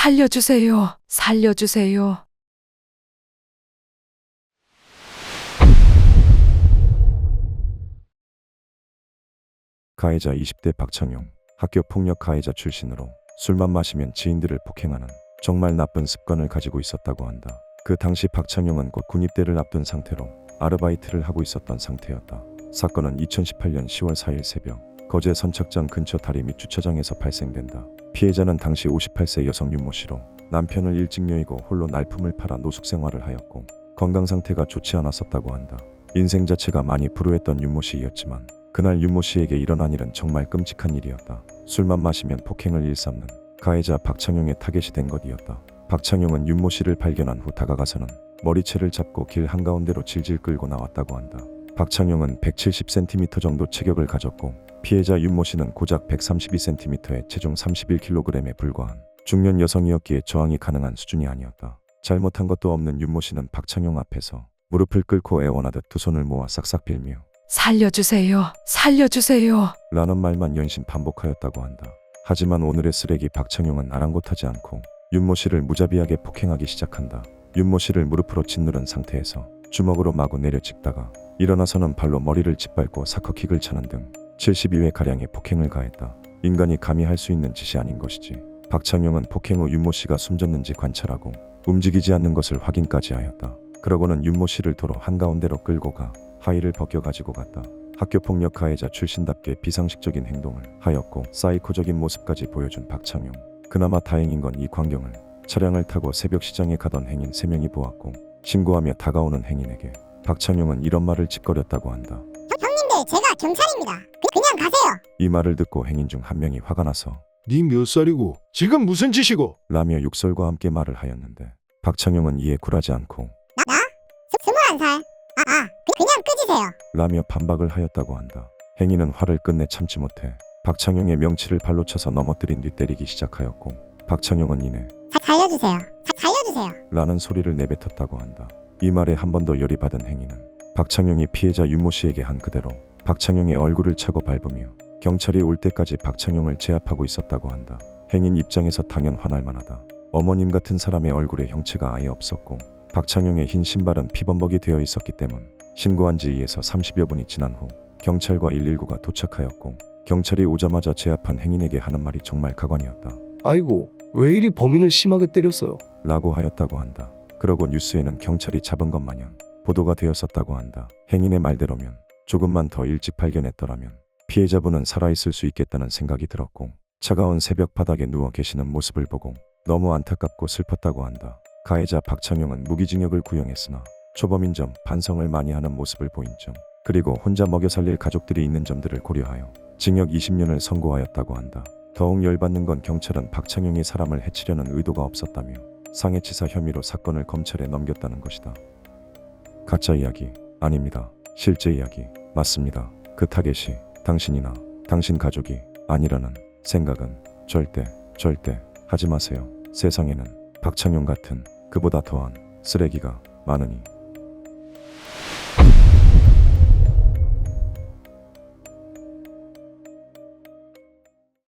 살려주세요. 살려주세요. 가해자 20대 박창용, 학교 폭력 가해자 출신으로 술만 마시면 지인들을 폭행하는 정말 나쁜 습관을 가지고 있었다고 한다. 그 당시 박창용은 곧 군입대를 앞둔 상태로 아르바이트를 하고 있었던 상태였다. 사건은 2018년 10월 4일 새벽 거제 선착장 근처 다리 및 주차장에서 발생된다. 피해자는 당시 58세 여성 윤모 씨로 남편을 일찍 여의고 홀로 날품을 팔아 노숙 생활을 하였고 건강 상태가 좋지 않았었다고 한다. 인생 자체가 많이 불우했던 윤모 씨였지만 그날 윤모 씨에게 일어난 일은 정말 끔찍한 일이었다. 술만 마시면 폭행을 일삼는 가해자 박창용의 타겟이 된 것이었다. 박창용은 윤모 씨를 발견한 후 다가가서는 머리채를 잡고 길 한가운데로 질질 끌고 나왔다고 한다. 박창용은 170cm 정도 체격을 가졌고 피해자 윤모 씨는 고작 132cm에 체중 31kg에 불과한 중년 여성이었기에 저항이 가능한 수준이 아니었다. 잘못한 것도 없는 윤모 씨는 박창용 앞에서 무릎을 꿇고 애원하듯 두 손을 모아 싹싹 빌며 살려주세요. 살려주세요. 라는 말만 연신 반복하였다고 한다. 하지만 오늘의 쓰레기 박창용은 아랑곳하지 않고 윤모 씨를 무자비하게 폭행하기 시작한다. 윤모 씨를 무릎으로 짓누른 상태에서 주먹으로 마구 내려찍다가 일어나서는 발로 머리를 짓밟고 사커킥을 차는 등 72회가량의 폭행을 가했다. 인간이 감히 할 수 있는 짓이 아닌 것이지. 박창용은 폭행 후 윤모 씨가 숨졌는지 관찰하고 움직이지 않는 것을 확인까지 하였다. 그러고는 윤모 씨를 도로 한가운데로 끌고 가 하의를 벗겨 가지고 갔다. 학교폭력 가해자 출신답게 비상식적인 행동을 하였고 사이코적인 모습까지 보여준 박창용. 그나마 다행인 건 이 광경을 차량을 타고 새벽 시장에 가던 행인 3명이 보았고 신고하며 다가오는 행인에게 박창용은 이런 말을 짓거렸다고 한다. 형님들, 제가 경찰입니다. 그냥 가세요. 이 말을 듣고 행인 중 한 명이 화가 나서 니 몇 살이고 지금 무슨 짓이고? 라며 욕설과 함께 말을 하였는데 박창용은 이에 굴하지 않고 나? 21살. 그냥 끄지세요. 라며 반박을 하였다고 한다. 행인은 화를 끝내 참지 못해 박창용의 명치를 발로 쳐서 넘어뜨린 뒤 때리기 시작하였고 박창용은 이내 살려주세요. 살려주세요. 라는 소리를 내뱉었다고 한다. 이 말에 한 번 더 열이 받은 행인은 박창용이 피해자 윤모 씨에게 한 그대로 박창용의 얼굴을 차고 밟으며 경찰이 올 때까지 박창용을 제압하고 있었다고 한다. 행인 입장에서 당연 화날 만하다. 어머님 같은 사람의 얼굴에 형체가 아예 없었고 박창용의 흰 신발은 피범벅이 되어 있었기 때문 신고한 지 2에서 30여 분이 지난 후 경찰과 119가 도착하였고 경찰이 오자마자 제압한 행인에게 하는 말이 정말 가관이었다. 아이고, 왜 이리 범인을 심하게 때렸어요? 라고 하였다고 한다. 그러고 뉴스에는 경찰이 잡은 것 마냥 보도가 되었었다고 한다. 행인의 말대로면 조금만 더 일찍 발견했더라면 피해자분은 살아있을 수 있겠다는 생각이 들었고 차가운 새벽 바닥에 누워 계시는 모습을 보고 너무 안타깝고 슬펐다고 한다. 가해자 박창용은 무기징역을 구형했으나 초범인 점, 반성을 많이 하는 모습을 보인 점, 그리고 혼자 먹여 살릴 가족들이 있는 점들을 고려하여 징역 20년을 선고하였다고 한다. 더욱 열받는 건 경찰은 박창용이 사람을 해치려는 의도가 없었다며 상해치사 혐의로 사건을 검찰에 넘겼다는 것이다. 가짜 이야기 아닙니다. 실제 이야기 맞습니다. 그 타겟이 당신이나 당신 가족이 아니라는 생각은 절대 하지 마세요. 세상에는 박창용 같은 그보다 더한 쓰레기가 많으니.